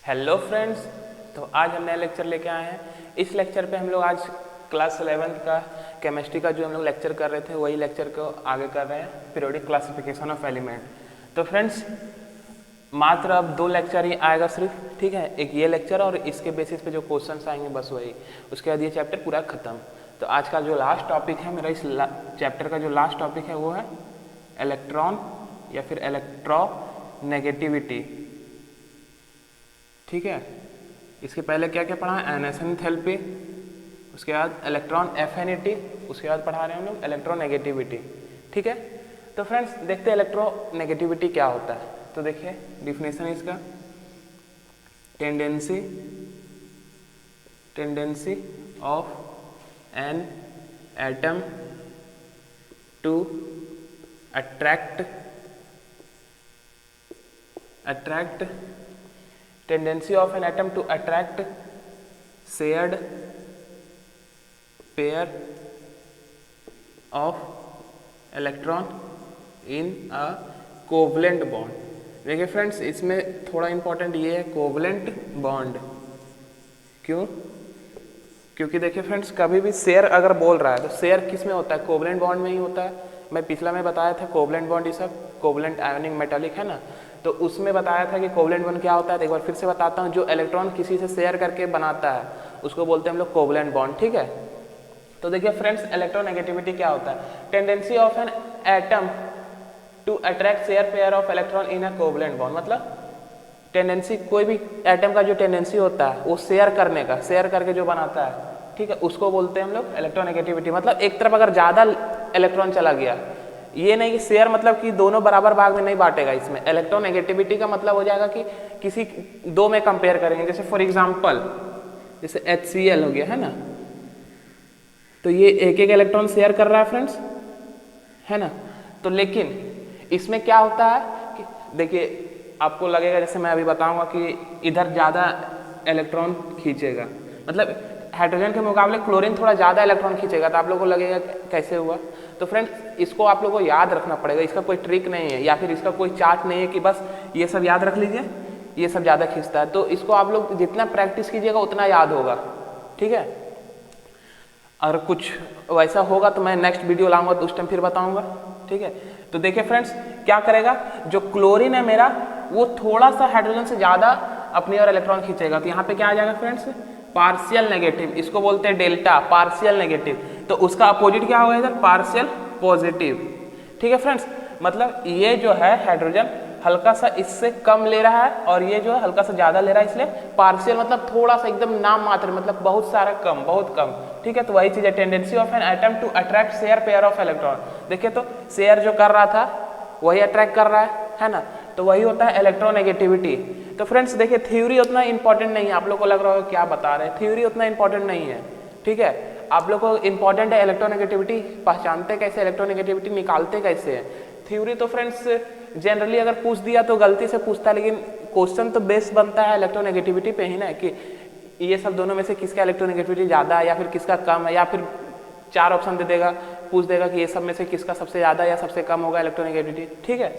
Hello friends. तो आज हम नया लेक्चर लेके आए हैं। इस लेक्चर पे हम लोग आज क्लास 11th का केमिस्ट्री का जो हम लोग लेक्चर कर रहे थे वही लेक्चर को आगे कर रहे हैं, पीरियोडिक क्लासिफिकेशन ऑफ एलिमेंट। तो फ्रेंड्स मात्र अब 2 लेक्चर ही आएगा सिर्फ, ठीक है। एक ये लेक्चर और इसके बेसिस पे जो क्वेश्चंस आएंगे बस वही, उसके बाद ये चैप्टर पूरा खत्म। तो आज का जो लास्ट टॉपिक है मेरा, इस चैप्टर का जो लास्ट टॉपिक है वो है इलेक्ट्रॉन या फिर इलेक्ट्रोनेगेटिविटी, ठीक है। इसके पहले क्या क्या पढ़ा है, एनथैल्पी, उसके बाद इलेक्ट्रॉन एफिनिटी, उसके बाद पढ़ा रहे हैं हम लोग इलेक्ट्रोनेगेटिविटी, ठीक है। तो फ्रेंड्स देखते हैं इलेक्ट्रोनेगेटिविटी क्या होता है। तो देखिए डिफिनेशन इसका, tendency of an atom to attract tendency of an atom to attract shared pair of electron in a covalent bond। देखिए फ्रेंड्स इसमें थोड़ा इंपॉर्टेंट ये है कोवलेंट बॉन्ड। क्यों? क्योंकि देखिए फ्रेंड्स कभी भी शेयर अगर बोल रहा है तो शेयर किस में होता है, कोवलेंट बॉन्ड में ही होता है। मैं पिछला में बताया था कोवलेंट बॉन्ड, ये सब कोवलेंट आयोनिक मेटालिक है ना, तो उसमें बताया था कि कोवलेंट बॉन्ड क्या होता है। तो एक बार फिर से बताता हूँ, जो इलेक्ट्रॉन किसी से शेयर करके बनाता है उसको बोलते हैं हम लोग कोवलेंट बॉन्ड, ठीक है। तो देखिए फ्रेंड्स इलेक्ट्रोनेगेटिविटी क्या होता है, tendency of an atom to attract shared pair of electron in a covalent bond. मतलब टेंडेंसी, कोई भी एटम का जो टेंडेंसी होता है वो शेयर करने का, शेयर करके जो बनाता है, ठीक है, उसको बोलते हैं हम लोग इलेक्ट्रोनेगेटिविटी। मतलब एक तरफ अगर ज़्यादा इलेक्ट्रॉन चला गया, ये नहीं कि शेयर मतलब कि दोनों बराबर भाग में नहीं बांटेगा। इसमें इलेक्ट्रोनेगेटिविटी का मतलब हो जाएगा कि किसी दो में कंपेयर करेंगे। जैसे फॉर एग्जांपल जैसे HCl हो गया है ना, तो ये एक एक इलेक्ट्रॉन शेयर कर रहा है फ्रेंड्स, है ना। तो लेकिन इसमें क्या होता है कि देखिए आपको लगेगा, जैसे मैं अभी बताऊंगा कि इधर ज़्यादा इलेक्ट्रॉन खींचेगा, मतलब हाइड्रोजन के मुकाबले क्लोरीन थोड़ा ज़्यादा इलेक्ट्रॉन खींचेगा, तो आप लोगों को लगेगा कैसे हुआ। तो फ्रेंड्स इसको आप लोगों को याद रखना पड़ेगा, इसका कोई ट्रिक नहीं है या फिर इसका कोई चार्ट नहीं है कि बस ये सब याद रख लीजिए, ये सब ज़्यादा खींचता है। तो इसको आप लोग जितना प्रैक्टिस कीजिएगा उतना याद होगा, ठीक है। अगर कुछ वैसा होगा तो मैं नेक्स्ट वीडियो लाऊंगा तो उस टाइम फिर बताऊंगा, ठीक है। तो देखिए फ्रेंड्स क्या करेगा, जो क्लोरीन है मेरा वो थोड़ा सा हाइड्रोजन से ज़्यादा अपनी ओर इलेक्ट्रॉन खींचेगा। तो यहाँ पे क्या आ जाएगा फ्रेंड्स, पार्शियल नेगेटिव, इसको बोलते हैं डेल्टा, पार्शियल नेगेटिव। तो उसका अपोजिट क्या होगा इधर, पार्शियल पॉजिटिव, ठीक है फ्रेंड्स। मतलब ये जो है हाइड्रोजन हल्का सा इससे कम ले रहा है और ये जो है हल्का सा ज्यादा ले रहा है, इसलिए पार्शियल मतलब थोड़ा सा एकदम नाम मात्र, मतलब बहुत सारा कम, बहुत कम, ठीक है। तो वही चीज है, tendency of an atom to attract shared pair of electron. देखिए तो शेयर जो कर रहा था वही अट्रैक्ट कर रहा है ना, तो वही होता है इलेक्ट्रोनेगेटिविटी। तो फ्रेंड्स देखिए थ्योरी उतना इंपॉर्टेंट नहीं है, आप लोग को लग रहा होगा क्या बता रहे हैं, थ्योरी उतना इंपॉर्टेंट नहीं है, ठीक है। आप लोग को इंपॉर्टेंट है इलेक्ट्रोनेगेटिविटी पहचानते कैसे, इलेक्ट्रोनेगेटिविटी निकालते कैसे है। थ्योरी तो फ्रेंड्स जनरली अगर पूछ दिया तो गलती से पूछता है, लेकिन क्वेश्चन तो बेस बनता है इलेक्ट्रोनेगेटिविटी पे ही ना, कि ये सब दोनों में से किसका इलेक्ट्रोनेगेटिविटी ज़्यादा है या फिर किसका कम है, या फिर 4 ऑप्शन दे देगा, पूछ देगा कि ये सब में से किसका सबसे ज़्यादा या सबसे कम होगा इलेक्ट्रोनेगेटिविटी, ठीक है।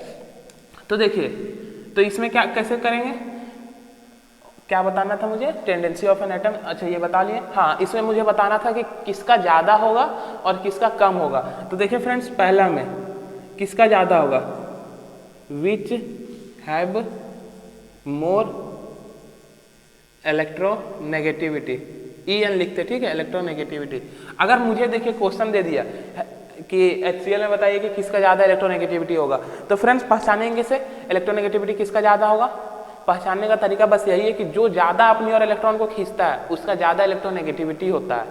तो देखिए तो इसमें क्या कैसे करेंगे, क्या बताना था मुझे, टेंडेंसी ऑफ एन एटम, अच्छा ये बता लिए। हाँ इसमें मुझे बताना था कि किसका ज़्यादा होगा और किसका कम होगा। तो देखिए फ्रेंड्स पहला में किसका ज़्यादा होगा, which have more electronegativity, EN लिखते, ठीक है, इलेक्ट्रोनेगेटिविटी। अगर मुझे देखिए क्वेश्चन दे दिया कि HCl में बताइए कि किसका ज़्यादा इलेक्ट्रोनेगेटिविटी होगा, तो फ्रेंड्स पहचानेंगे से इलेक्ट्रोनेगेटिविटी किसका ज़्यादा होगा। पहचानने का तरीका बस यही है कि जो ज़्यादा अपनी और इलेक्ट्रॉन को खींचता है उसका ज़्यादा इलेक्ट्रोनेगेटिविटी होता है,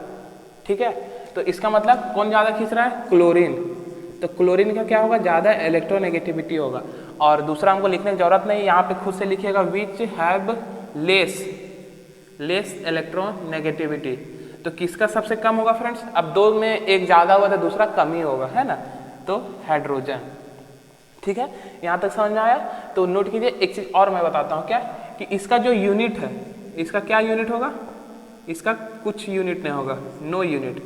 ठीक है। तो इसका मतलब कौन ज़्यादा खींच रहा है, क्लोरीन। तो क्लोरीन का क्या होगा, ज़्यादा इलेक्ट्रोनेगेटिविटी होगा। और दूसरा हमको लिखने की जरूरत नहीं, यहाँ पे खुद से लिखिएगा विच हैव लेस इलेक्ट्रोनेगेटिविटी। तो किसका सबसे कम होगा फ्रेंड्स, अब दो में एक ज़्यादा होगा तो दूसरा कम ही होगा, है ना, तो हाइड्रोजन, ठीक है। यहाँ तक समझ में आया। तो नोट कीजिए एक चीज़ और मैं बताता हूँ, क्या कि इसका जो यूनिट है, इसका क्या यूनिट होगा, इसका कुछ यूनिट नहीं होगा, नो यूनिट,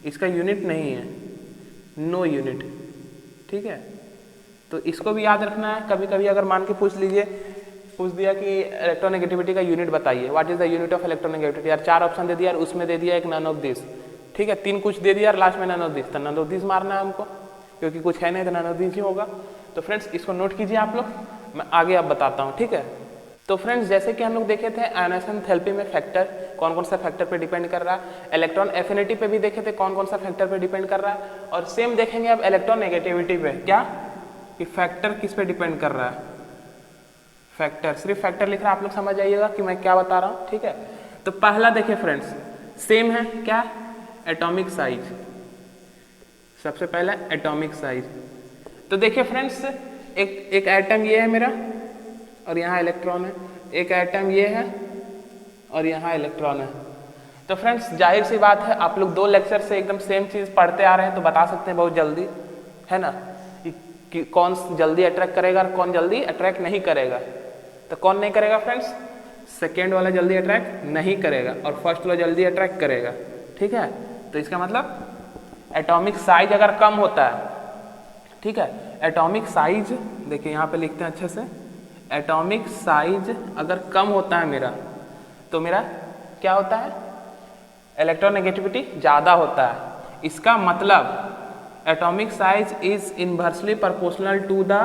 इसका यूनिट नहीं है, नो यूनिट, ठीक है। तो इसको भी याद रखना है। कभी कभी अगर मान के पूछ लीजिए पूछ दिया कि इलेक्ट्रोनेगेटिविटी का यूनिट बताइए, what is the unit of electronegativity, यार 4 ऑप्शन दे दिया यार, उसमें दे दिया एक नन ऑफ दिस, ठीक है 3 कुछ दे दिया यार, लास्ट में नन ऑफ दिस, तो नन ऑफ दिस मारना है हमको, क्योंकि कुछ है नहीं तो नन ऑफ दिस ही होगा। तो फ्रेंड्स इसको नोट कीजिए आप लोग, मैं आगे अब बताता हूँ, ठीक है। तो फ्रेंड्स जैसे कि हम लोग देखे थे आयनाइजेशन थेरेपी में फैक्टर कौन कौन सा फैक्टर पे डिपेंड कर रहा है, इलेक्ट्रॉन एफिनिटी पे भी देखे थे कौन कौन सा फैक्टर पे डिपेंड कर रहा है, और सेम देखेंगे अब इलेक्ट्रॉन नेगेटिविटी पे, क्या कि फैक्टर किस पे डिपेंड कर रहा है, फैक्टर, सिर्फ फैक्टर लिख रहा है, आप लोग समझ जाइएगा कि मैं क्या बता रहा हूँ, ठीक है। तो पहला देखिए फ्रेंड्स सेम है क्या, एटॉमिक साइज, सबसे पहला एटॉमिक साइज। तो देखिए फ्रेंड्स एक एटम ये है मेरा और यहाँ इलेक्ट्रॉन है, एक एटम ये है और यहाँ इलेक्ट्रॉन है। तो फ्रेंड्स जाहिर सी बात है आप लोग 2 लेक्चर से एकदम सेम चीज़ पढ़ते आ रहे हैं, तो बता सकते हैं बहुत जल्दी, है ना, कि कौन जल्दी अट्रैक्ट करेगा और कौन जल्दी अट्रैक्ट नहीं करेगा। तो कौन नहीं करेगा फ्रेंड्स, सेकेंड वाला जल्दी अट्रैक्ट नहीं करेगा और फर्स्ट वाला जल्दी अट्रैक्ट करेगा, ठीक है। तो इसका मतलब एटॉमिक साइज अगर कम होता है, ठीक है, एटॉमिक साइज देखिए यहाँ पे लिखते हैं अच्छे से, एटॉमिक साइज अगर कम होता है मेरा, तो मेरा क्या होता है, इलेक्ट्रोनेगेटिविटी ज़्यादा होता है। इसका मतलब atomic size is inversely proportional to the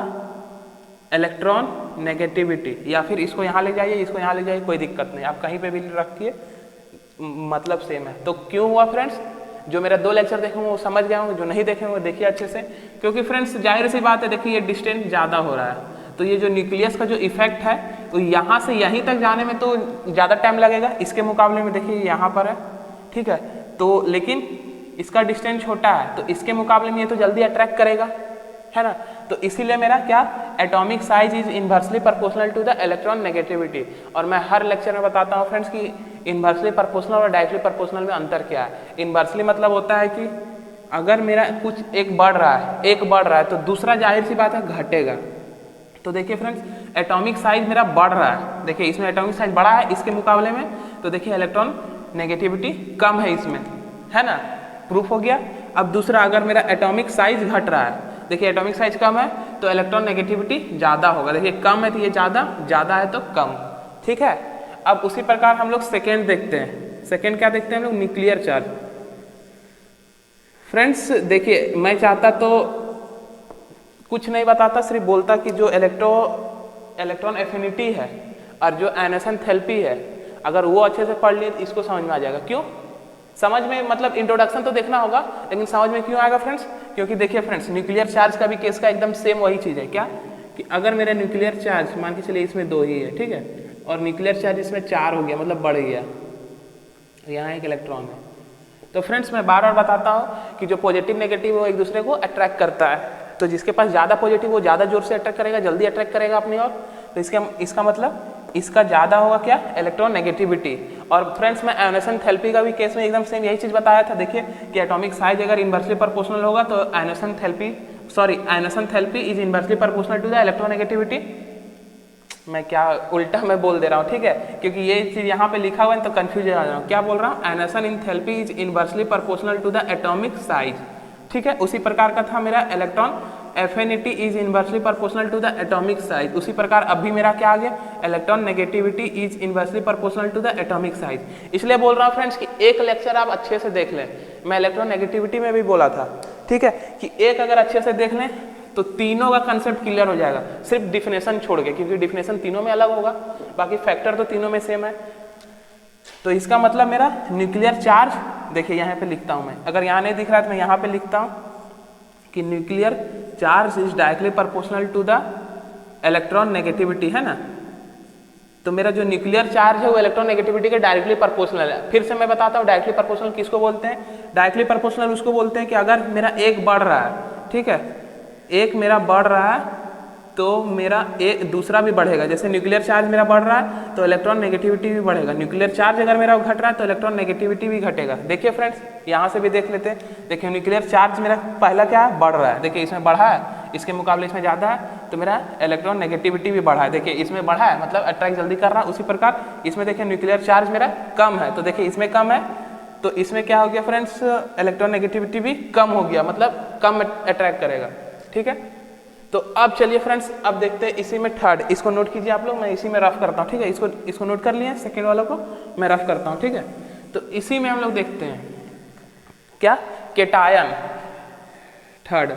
electron negativity, या फिर इसको यहाँ ले जाइए, इसको यहाँ ले जाइए, कोई दिक्कत नहीं, आप कहीं पे भी रखिए, मतलब सेम है। तो क्यों हुआ फ्रेंड्स, जो मेरा 2 लेक्चर देखे वो समझ गया हूँ, जो नहीं देखे वो देखिए अच्छे से, क्योंकि फ्रेंड्स जाहिर सी बात है, देखिए ये डिस्टेंस ज़्यादा हो रहा है, तो ये जो न्यूक्लियस का जो इफेक्ट है तो यहाँ से यहीं तक जाने में तो ज़्यादा टाइम लगेगा, इसके मुकाबले में देखिए यहाँ पर है, ठीक है, तो लेकिन इसका डिस्टेंस छोटा है, तो इसके मुकाबले में ये तो जल्दी अट्रैक्ट करेगा, है ना। तो इसीलिए मेरा क्या, atomic size is inversely proportional to the electron negativity. और मैं हर लेक्चर में बताता हूँ फ्रेंड्स कि इनवर्सली प्रोपोर्शनल और डायरेक्टली प्रोपोर्शनल में अंतर क्या है। इनवर्सली मतलब होता है कि अगर मेरा कुछ एक बढ़ रहा है तो दूसरा जाहिर सी बात है घटेगा। तो देखिए फ्रेंड्स एटॉमिक साइज मेरा बढ़ रहा है, देखिए इसमें एटॉमिक साइज बढ़ा है इसके मुकाबले में, तो देखिए इलेक्ट्रॉन नेगेटिविटी कम है इसमें, है ना, प्रूफ हो गया। अब दूसरा, अगर मेरा एटॉमिक साइज घट रहा है, देखिए एटॉमिक साइज कम है तो इलेक्ट्रॉन नेगेटिविटी ज़्यादा होगा, देखिए कम है तो ये ज़्यादा है तो कम, ठीक है। अब उसी प्रकार हम लोग सेकेंड देखते हैं, सेकेंड क्या देखते हैं हम लोग, न्यूक्लियर चार्ज। फ्रेंड्स देखिए मैं चाहता तो कुछ नहीं बताता, सिर्फ बोलता कि जो इलेक्ट्रॉन एफिनिटी है और जो आयनाइजेशन थेरेपी है, अगर वो अच्छे से पढ़ लिए तो इसको समझ में आ जाएगा। क्यों समझ में, मतलब इंट्रोडक्शन तो देखना होगा, लेकिन समझ में क्यों आएगा फ्रेंड्स, क्योंकि देखिए फ्रेंड्स न्यूक्लियर चार्ज का भी केस का एकदम सेम वही चीज़ है, क्या कि अगर मेरा न्यूक्लियर चार्ज मान के चलिए इसमें 2 ही है, ठीक है, और न्यूक्लियर चार्ज इसमें 4 हो गया, मतलब बढ़ गया, यहाँ एक इलेक्ट्रॉन है, तो फ्रेंड्स मैं बार बार बताता हूँ कि जो पॉजिटिव नेगेटिव वो एक दूसरे को अट्रैक्ट करता है, तो जिसके पास ज़्यादा पॉजिटिव वो ज़्यादा जोर से अट्रैक्ट करेगा, जल्दी अट्रैक्ट करेगा अपनी ओर, तो इसका मतलब इसका ज़्यादा होगा क्या, इलेक्ट्रॉन नेगेटिविटी। और फ्रेंड्स मैं आयनाइजेशन थेरेपी का भी केस में एकदम सेम यही चीज़ बताया था, देखिए कि एटॉमिक साइज अगर इनवर्सली प्रोपोर्शनल होगा तो ionization enthalpy is inversely proportional to the electron negativity. मैं क्या उल्टा मैं बोल दे रहा हूँ, ठीक है, क्योंकि ये चीज़ यहाँ पे लिखा हुआ है तो कंफ्यूज हो जा रहा हूँ, क्या बोल रहा हूँ, ionization enthalpy is inversely proportional to the atomic size, ठीक है। उसी प्रकार का था मेरा electron affinity is inversely proportional to the atomic size, उसी प्रकार अभी मेरा क्या आ गया, electron negativity is inversely proportional to the atomic size. इसलिए बोल रहा हूँ फ्रेंड्स कि एक लेक्चर आप अच्छे से देख लें, मैं इलेक्ट्रॉन नेगेटिविटी में भी बोला था, ठीक है, कि एक अगर अच्छे से देख लें तो तीनों का कंसेप्ट क्लियर हो जाएगा, सिर्फ डिफिनेशन छोड़ के, क्योंकि डिफिनेशन तीनों में अलग होगा, बाकी फैक्टर तो तीनों में सेम है। तो इसका मतलब मेरा न्यूक्लियर चार्ज, देखिए यहाँ पे लिखता हूँ मैं, अगर यहाँ नहीं दिख रहा है तो मैं यहाँ पे लिखता हूँ कि nuclear charge is directly proportional to the electron negativity, है ना। तो मेरा जो न्यूक्लियर चार्ज है वो इलेक्ट्रॉन नेगेटिविटी के डायरेक्टली प्रोपोर्शनल है। फिर से मैं बताता हूँ डायरेक्टली प्रोपोर्शनल किसको बोलते हैं, डायरेक्टली प्रोपोर्शनल उसको बोलते हैं कि अगर मेरा एक बढ़ रहा है, ठीक है, एक मेरा बढ़ रहा है तो मेरा एक दूसरा भी बढ़ेगा, जैसे न्यूक्लियर चार्ज मेरा बढ़ रहा है तो इलेक्ट्रॉन नेगेटिविटी भी बढ़ेगा, न्यूक्लियर चार्ज अगर मेरा घट रहा है तो इलेक्ट्रॉन नेगेटिविटी भी घटेगा। देखिए फ्रेंड्स यहाँ से भी देख लेते हैं, देखिए न्यूक्लियर चार्ज मेरा पहला क्या है, बढ़ रहा है, देखिए इसमें बढ़ा है, इसके मुकाबले इसमें ज़्यादा है, तो मेरा इलेक्ट्रॉन नेगेटिविटी भी बढ़ा है, देखिए इसमें बढ़ा है मतलब अट्रैक्ट जल्दी कर रहा है। उसी प्रकार इसमें देखिए न्यूक्लियर चार्ज मेरा कम है, तो देखिए इसमें कम है तो इसमें क्या हो गया फ्रेंड्स, इलेक्ट्रॉन नेगेटिविटी भी कम हो गया, मतलब कम अट्रैक्ट करेगा, ठीक है। तो अब चलिए फ्रेंड्स, अब देखते हैं इसी में थर्ड, इसको नोट कीजिए आप लोग, मैं इसी में रफ करता हूँ, ठीक है। इसको नोट कर लिए, सेकेंड वालों को मैं रफ करता हूँ, ठीक है। तो इसी में हम लोग देखते हैं क्या, केटायन, थर्ड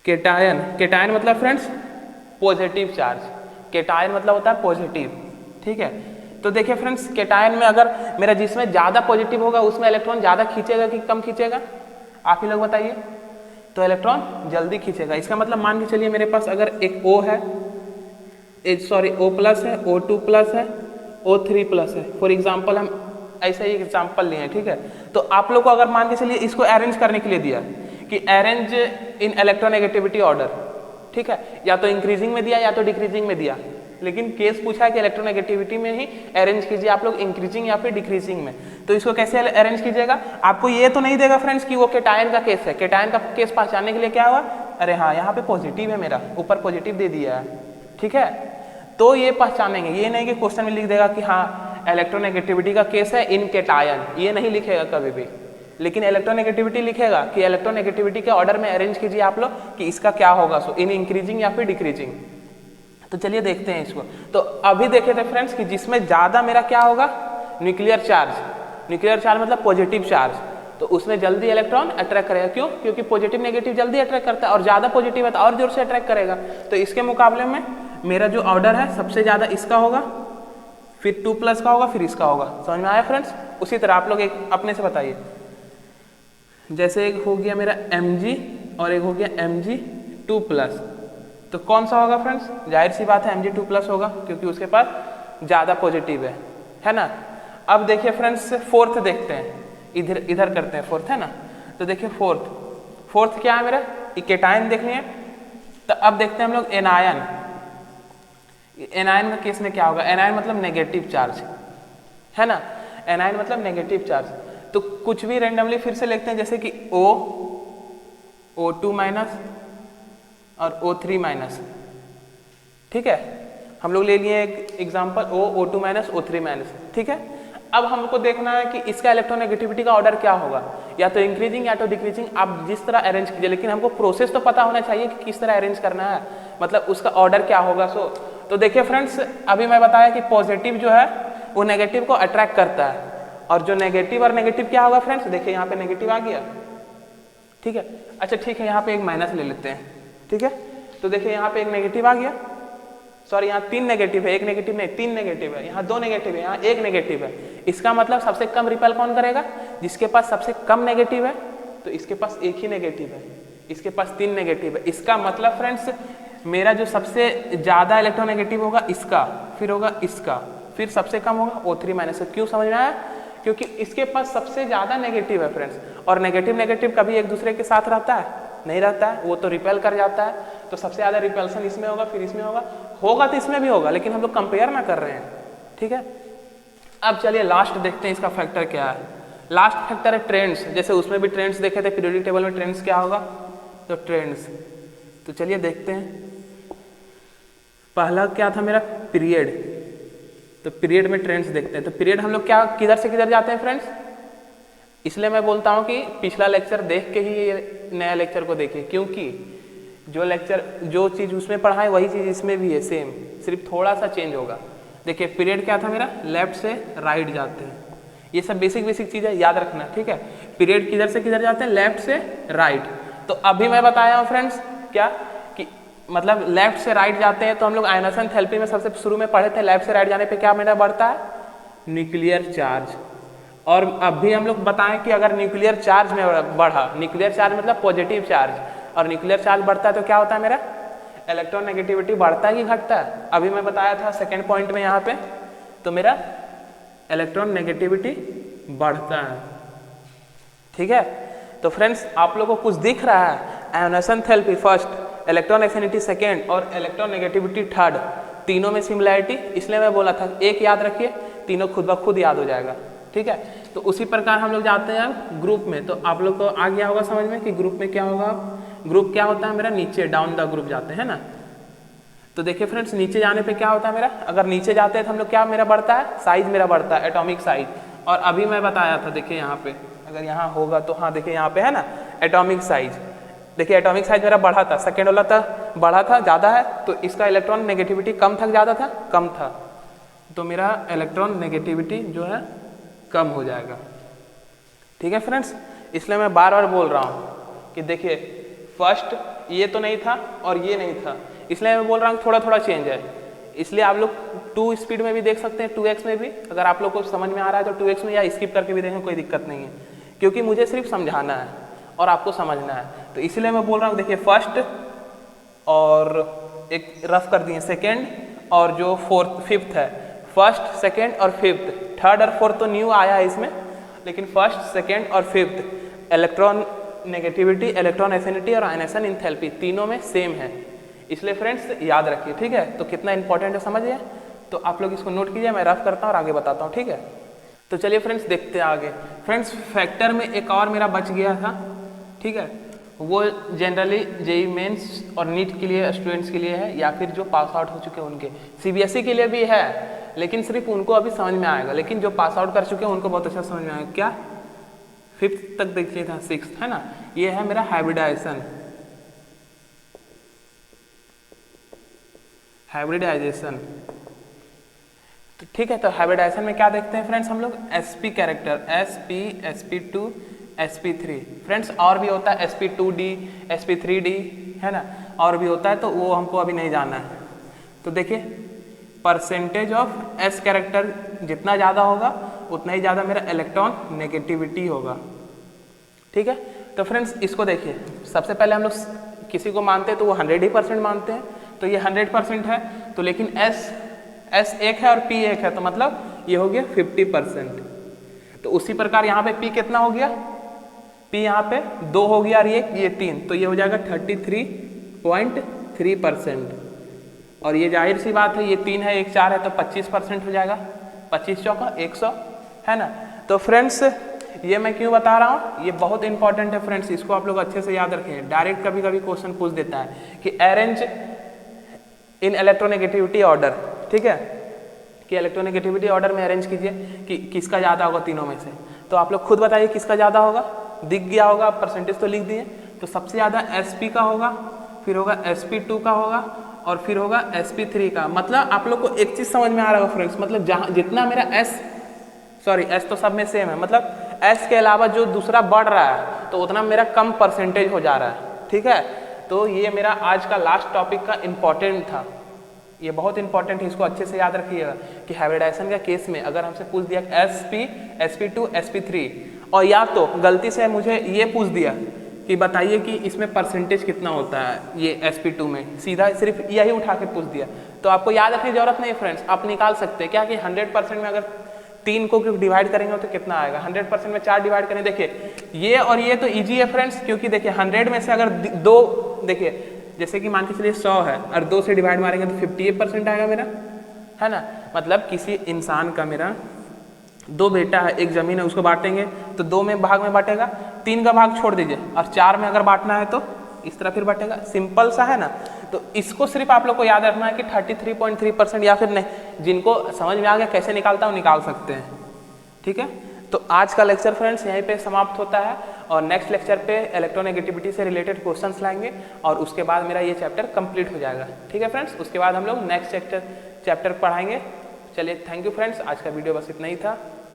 केटायन। केटायन मतलब फ्रेंड्स पॉजिटिव चार्ज, केटायन मतलब होता है पॉजिटिव, ठीक है। तो देखिए फ्रेंड्स, केटायन में अगर मेरा जिसमें ज़्यादा पॉजिटिव होगा उसमें इलेक्ट्रॉन ज़्यादा खींचेगा कि कम खींचेगा, आप ही लोग बताइए। तो इलेक्ट्रॉन जल्दी खींचेगा। इसका मतलब मान के चलिए मेरे पास अगर एक O है, O प्लस है, O2 प्लस है, O3 प्लस है, फॉर एग्जाम्पल हम ऐसा ही एग्जाम्पल लिए हैं, ठीक है। तो आप लोग को अगर मान के चलिए इसको अरेंज करने के लिए दिया कि अरेंज इन इलेक्ट्रोनेगेटिविटी ऑर्डर, ठीक है, या तो इंक्रीजिंग में दिया या तो डिक्रीजिंग में दिया, लेकिन केस पूछा है कि इलेक्ट्रोनेगेटिविटी में ही अरेंज कीजिए आप लोग, इंक्रीजिंग या फिर डिक्रीजिंग में। तो इसको कैसे अरेंज कीजिएगा, आपको ये तो नहीं देगा फ्रेंड्स कि वो केटायन का केस है। केटायन का केस पहचानने के लिए क्या हुआ, अरे हाँ यहाँ पे पॉजिटिव है, मेरा ऊपर पॉजिटिव दे दिया है, ठीक है। तो ये पहचानेंगे, ये नहीं कि क्वेश्चन में लिख देगा कि हाँ इलेक्ट्रोनेगेटिविटी का केस है इन केटायन, ये नहीं लिखेगा कभी भी, लेकिन इलेक्ट्रोनेगेटिविटी लिखेगा कि इलेक्ट्रोनेगेटिविटी के ऑर्डर में अरेंज कीजिए आप लोग कि इसका क्या होगा, सो इन इंक्रीजिंग या फिर डिक्रीजिंग। तो चलिए देखते हैं इसको। तो अभी देखे थे फ्रेंड्स कि जिसमें ज़्यादा मेरा क्या होगा, न्यूक्लियर चार्ज, न्यूक्लियर चार्ज मतलब पॉजिटिव चार्ज, तो उसमें जल्दी इलेक्ट्रॉन अट्रैक्ट करेगा। क्यों, क्योंकि पॉजिटिव नेगेटिव जल्दी अट्रैक्ट करता है, और ज़्यादा पॉजिटिव है तो और जोर से अट्रैक्ट करेगा। तो इसके मुकाबले में मेरा जो ऑर्डर है सबसे ज़्यादा इसका होगा, फिर 2 प्लस का होगा, फिर इसका होगा। समझ में आया फ्रेंड्स। उसी तरह आप लोग एक अपने से बताइए, जैसे एक हो गया मेरा Mg और एक हो गया Mg2 प्लस, तो कौन सा होगा फ्रेंड्स, जाहिर सी बात है Mg2 प्लस होगा, क्योंकि उसके पास ज़्यादा पॉजिटिव है ना। अब देखिए फ्रेंड्स फोर्थ देखते हैं, इधर करते हैं फोर्थ, है ना। तो देखिए फोर्थ क्या है मेरा, केटायन देख लिए। तो अब देखते हैं हम लोग एनायन। एनायन का केस में क्या होगा, एनायन मतलब नेगेटिव चार्ज, है ना, एनायन मतलब नेगेटिव चार्ज। तो कुछ भी रेंडमली फिर से लिखते हैं, जैसे कि O2 माइनस और O3 माइनस, ठीक है। हम लोग ले लिए एक example O2 minus O3 minus, ठीक है। अब हमको देखना है कि इसका इलेक्ट्रोनेगेटिविटी का ऑर्डर क्या होगा, या तो इंक्रीजिंग या तो डिक्रीजिंग, आप जिस तरह अरेंज कीजिए, लेकिन हमको प्रोसेस तो पता होना चाहिए कि किस तरह अरेंज करना है, मतलब उसका ऑर्डर क्या होगा। तो देखिए फ्रेंड्स, अभी मैं बताया कि पॉजिटिव जो है वो नेगेटिव को अट्रैक्ट करता है, और जो नेगेटिव और नेगेटिव क्या होगा फ्रेंड्स, देखिए यहाँ पे नेगेटिव आ गया, ठीक है। अच्छा ठीक है, यहाँ पे एक माइनस ले लेते हैं, ठीक है। तो देखिए यहाँ पे एक नेगेटिव आ गया, सॉरी यहाँ 3 नेगेटिव है, एक नेगेटिव नहीं 3 नेगेटिव है, यहाँ 2 नेगेटिव है, यहाँ 1 नेगेटिव है। इसका मतलब सबसे कम रिपेल कौन करेगा, जिसके पास सबसे कम नेगेटिव है। तो इसके पास 1 ही नेगेटिव है, इसके पास 3 नेगेटिव है। इसका मतलब फ्रेंड्स मेरा जो सबसे ज़्यादा इलेक्ट्रोनेगेटिव होगा इसका, फिर होगा इसका, फिर सबसे कम होगा O3 माइनस। क्यों, समझ में आया, क्योंकि इसके पास सबसे ज़्यादा नेगेटिव है फ्रेंड्स, और नेगेटिव कभी एक दूसरे के साथ रहता है, नहीं रहता है, वो तो रिपेल कर जाता है। तो सबसे ज़्यादा रिपेल्सन इसमें होगा, फिर इसमें होगा तो इसमें भी होगा, लेकिन हम लोग कंपेयर ना कर रहे हैं, ठीक है। अब चलिए लास्ट देखते हैं इसका फैक्टर क्या है। लास्ट फैक्टर है ट्रेंड्स। जैसे उसमें भी ट्रेंड्स देखे थे, पीरियोडिक टेबल में ट्रेंड्स क्या होगा, तो ट्रेंड्स। तो चलिए देखते हैं, पहला क्या था मेरा, पीरियड। तो पीरियड में ट्रेंड्स देखते हैं। तो पीरियड हम लोग क्या किधर से किधर जाते हैं फ्रेंड्स, इसलिए मैं बोलता हूँ कि पिछला लेक्चर देख के ही ये नया लेक्चर को देखिए, क्योंकि जो चीज़ उसमें पढ़ा है वही चीज़ इसमें भी है सेम, सिर्फ थोड़ा सा चेंज होगा। देखिए पीरियड क्या था मेरा, लेफ्ट से राइट जाते हैं, ये सब बेसिक चीज़ें याद रखना, ठीक है। पीरियड किधर से किधर जाते हैं, लेफ्ट से राइट। तो अभी मैं बताया हूँ फ्रेंड्स क्या, कि मतलब लेफ्ट से राइट जाते हैं। तो हम लोग आयनोसन थेरेपी में सबसे शुरू में पढ़े थे, लेफ्ट से राइट जाने पे क्या मेरा बढ़ता है, न्यूक्लियर चार्ज। और अभी हम लोग बताएं कि अगर न्यूक्लियर चार्ज में बढ़ा, न्यूक्लियर चार्ज मतलब पॉजिटिव चार्ज, और न्यूक्लियर चार्ज बढ़ता है तो क्या होता है मेरा, इलेक्ट्रॉन नेगेटिविटी बढ़ता है कि घटता है। अभी मैं बताया था सेकेंड पॉइंट में यहाँ पे, तो मेरा इलेक्ट्रॉन नेगेटिविटी बढ़ता है, ठीक है। तो फ्रेंड्स आप लोगों को कुछ दिख रहा है, ionisation enthalpy first, electron affinity second और इलेक्ट्रॉन नेगेटिविटी थर्ड, तीनों में सिमिलैरिटी, इसलिए मैं बोला था एक याद रखिए, तीनों खुद ब खुद याद हो जाएगा, ठीक है। तो उसी प्रकार हम लोग जाते हैं अब ग्रुप में। तो आप लोग को आ गया होगा समझ में कि ग्रुप में क्या होगा, ग्रुप क्या होता है मेरा, नीचे डाउन द ग्रुप जाते हैं ना। तो देखिए फ्रेंड्स नीचे जाने पे क्या होता है मेरा, अगर नीचे जाते हैं तो हम लोग क्या मेरा बढ़ता है, साइज मेरा बढ़ता है, एटॉमिक साइज। और अभी मैं बताया था, देखिए यहाँ पे अगर यहाँ होगा तो हाँ देखिए यहाँ पे है ना एटॉमिक साइज, देखिए एटॉमिक साइज मेरा बढ़ा था, सेकेंड वाला था बढ़ा था, ज़्यादा है, तो इसका इलेक्ट्रॉन नेगेटिविटी कम था, ज़्यादा था, कम था, तो मेरा इलेक्ट्रॉन नेगेटिविटी जो है कम हो जाएगा। ठीक है फ्रेंड्स, इसलिए मैं बार बार बोल रहा हूँ कि देखिए फर्स्ट ये तो नहीं था और ये नहीं था, इसलिए मैं बोल रहा हूँ थोड़ा थोड़ा चेंज है। इसलिए आप लोग 2 स्पीड में भी देख सकते हैं, 2x में भी, अगर आप लोग को समझ में आ रहा है तो 2x में या स्किप करके भी देखें, कोई दिक्कत नहीं है, क्योंकि मुझे सिर्फ समझाना है और आपको समझना है। तो इसलिए मैं बोल रहा हूँ, देखिए फर्स्ट और एक रफ कर दिए सेकेंड और जो फिफ्थ है, फर्स्ट सेकेंड और फिफ्थ, थर्ड और फोर्थ तो न्यू आया है इसमें, लेकिन फर्स्ट सेकेंड और fifth electron negativity, electron affinity और आयनेशन एंथैल्पी तीनों में सेम है। इसलिए फ्रेंड्स याद रखिए, ठीक है। तो कितना इंपॉर्टेंट है समझिए, तो आप लोग इसको नोट कीजिए, मैं रफ करता हूँ और आगे बताता हूँ, ठीक है। तो चलिए फ्रेंड्स देखते हैं आगे। फ्रेंड्स फैक्टर में एक और मेरा बच गया था, ठीक है, वो जनरली जेईई मेंस और नीट के लिए स्टूडेंट्स के लिए है, या फिर जो पास आउट हो चुके हैं उनके, सीबीएसई के लिए भी है, लेकिन सिर्फ उनको अभी समझ में आएगा, लेकिन जो पास आउट कर चुके हैं उनको बहुत अच्छा समझ में आएगा। क्या 5th तक देखिए था, 6th है ना, ये है मेरा हाइब्रिडाइजेशन। तो ठीक है, तो हाइब्रिडाइजेशन में क्या देखते हैं फ्रेंड्स हम लोग, sp character, sp, sp2, sp3। Friends और भी होता है sp2d, sp3d, है ना, और भी होता है, तो वो हमको अभी नहीं जानना है। तो देखिए परसेंटेज ऑफ s कैरेक्टर जितना ज़्यादा होगा उतना ही ज़्यादा मेरा इलेक्ट्रॉन नेगेटिविटी होगा, ठीक है। तो फ्रेंड्स इसको देखिए, सबसे पहले हम लोग किसी को मानते हैं तो वो 100% मानते हैं, तो ये 100% है, तो लेकिन S एक है और P एक है, तो मतलब ये हो गया 50%। तो उसी प्रकार यहाँ पे P कितना हो गया, P यहाँ पे 2 हो गया और ये 3, तो ये हो जाएगा 33.3%। और ये जाहिर सी बात है, ये 3 है, एक 4 है, तो 25% हो जाएगा, 25 चौका 100, है ना। तो फ्रेंड्स ये मैं क्यों बता रहा हूँ, ये बहुत इंपॉर्टेंट है फ्रेंड्स, इसको आप लोग अच्छे से याद रखें। डायरेक्ट कभी कभी क्वेश्चन पूछ देता है कि अरेंज इन इलेक्ट्रोनेगेटिविटी ऑर्डर, ठीक है, कि इलेक्ट्रोनेगेटिविटी ऑर्डर में अरेंज कीजिए कि किसका ज़्यादा होगा तीनों में से। तो आप लोग खुद बताइए किसका ज़्यादा होगा, दिख गया होगा, परसेंटेज तो लिख दिए। तो सबसे ज़्यादा sp का होगा, फिर होगा sp2 का होगा, और फिर होगा sp3 का। मतलब आप लोग को एक चीज़ समझ में आ रहा होगा फ्रेंड्स, मतलब जहाँ जितना मेरा s तो सब में सेम है, मतलब s के अलावा जो दूसरा बढ़ रहा है तो उतना मेरा कम परसेंटेज हो जा रहा है, ठीक है। तो ये मेरा आज का लास्ट टॉपिक का इम्पॉर्टेंट था, ये बहुत इंपॉर्टेंट है, इसको अच्छे से याद रखिएगा कि हाइब्रिडाइजेशन का केस में अगर हमसे पूछ दिया sp, sp2, sp3, और या तो गलती से मुझे ये पूछ दिया कि बताइए कि इसमें परसेंटेज कितना होता है ये sp2 में, सीधा सिर्फ यही उठा के पूछ दिया, तो आपको याद रखने की जरूरत नहीं है फ्रेंड्स, आप निकाल सकते हैं क्या कि 100% में अगर 3 को डिवाइड करेंगे तो कितना आएगा, 100% में 4 डिवाइड करें। देखिए ये और ये तो इजी है फ्रेंड्स, क्योंकि देखिए 100 में से अगर 2, देखिए जैसे कि मान के चलिए 100 है और 2 से डिवाइड मारेंगे तो 58% आएगा मेरा, है ना। मतलब किसी इंसान का मेरा 2 बेटा है, एक जमीन है, उसको बांटेंगे तो 2 में भाग में बांटेगा, 3 का भाग छोड़ दीजिए, और 4 में अगर बांटना है तो इस तरह फिर बांटेगा, सिंपल सा है ना। तो इसको सिर्फ आप लोग को याद रखना है कि 33.3%, या फिर नहीं, जिनको समझ में आ गया कैसे निकालता हूँ निकाल सकते हैं, ठीक है। तो आज का लेक्चर फ्रेंड्स यहीं पे समाप्त होता है, और नेक्स्ट लेक्चर पे इलेक्ट्रोनेगेटिविटी से रिलेटेड क्वेश्चंस लाएंगे, और उसके बाद मेरा ये चैप्टर कंप्लीट हो जाएगा, ठीक है फ्रेंड्स। उसके बाद हम लोग नेक्स्ट चैप्टर पढ़ाएंगे। चलिए थैंक यू फ्रेंड्स, आज का वीडियो बस इतना ही था।